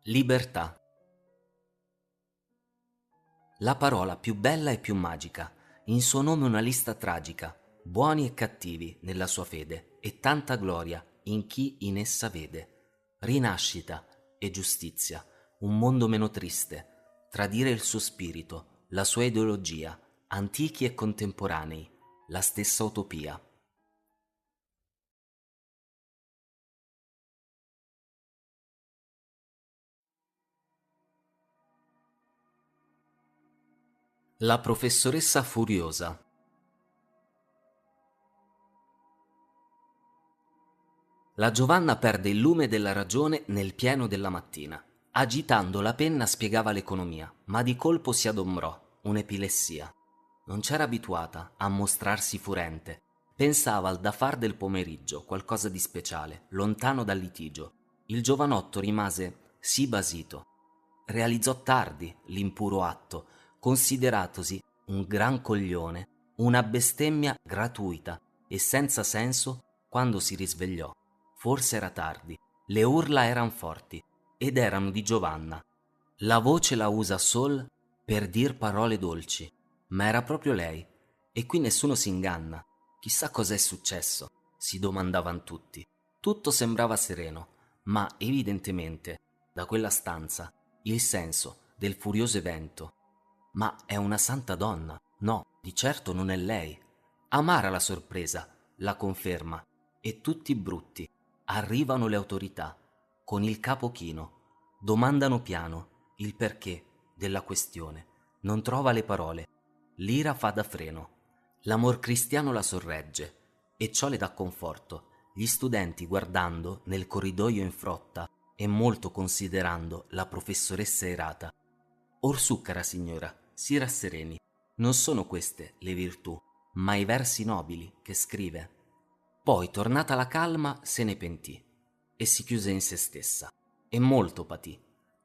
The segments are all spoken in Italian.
Libertà. La parola più bella e più magica, in suo nome una lista tragica, buoni e cattivi nella sua fede, e tanta gloria in chi in essa vede. Rinascita e giustizia, un mondo meno triste, tradire il suo spirito, la sua ideologia, antichi e contemporanei, la stessa utopia. La professoressa furiosa. La Giovanna perde il lume della ragione nel pieno della mattina. Agitando la penna spiegava l'economia, ma di colpo si adombrò, un'epilessia. Non c'era abituata a mostrarsi furente. Pensava al da far del pomeriggio, qualcosa di speciale, lontano dal litigio. Il giovanotto rimase sì basito. Realizzò tardi l'impuro atto, consideratosi un gran coglione, una bestemmia gratuita e senza senso quando si risvegliò. Forse era tardi, le urla eran forti ed erano di Giovanna. La voce la usa sol per dir parole dolci, ma era proprio lei. E qui nessuno si inganna. Chissà cos'è successo, si domandavan tutti. Tutto sembrava sereno, ma evidentemente, da quella stanza, il senso del furioso evento. Ma è una santa donna. No, di certo non è lei. Amara la sorpresa, la conferma, e tutti brutti. Arrivano le autorità, con il capo chino, domandano piano il perché della questione. Non trova le parole. L'ira fa da freno. L'amor cristiano la sorregge, e ciò le dà conforto. Gli studenti, guardando nel corridoio in frotta e molto considerando la professoressa errata. Orsù, cara signora, si rassereni. Non sono queste le virtù, ma i versi nobili che scrive. Poi, tornata la calma, se ne pentì e si chiuse in se stessa. E molto patì.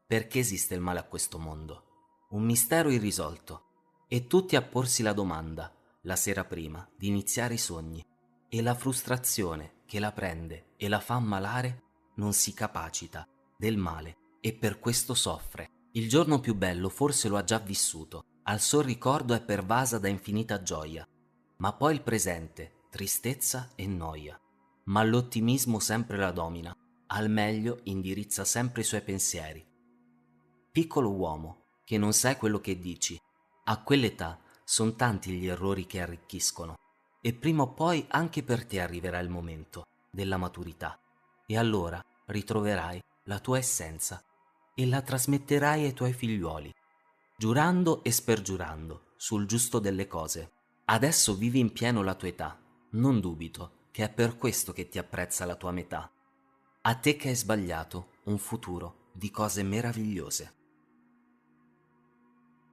Perché esiste il male a questo mondo? Un mistero irrisolto. E tutti a porsi la domanda, la sera prima, di iniziare i sogni. E la frustrazione che la prende e la fa ammalare non si capacita del male e per questo soffre. Il giorno più bello forse lo ha già vissuto, al sol ricordo è pervasa da infinita gioia, ma poi il presente, tristezza e noia. Ma l'ottimismo sempre la domina, al meglio indirizza sempre i suoi pensieri. Piccolo uomo, che non sai quello che dici, a quell'età son tanti gli errori che arricchiscono, e prima o poi anche per te arriverà il momento della maturità, e allora ritroverai la tua essenza e la trasmetterai ai tuoi figliuoli, giurando e spergiurando sul giusto delle cose. Adesso vivi in pieno la tua età, non dubito che è per questo che ti apprezza la tua metà. A te che hai sbagliato un futuro di cose meravigliose.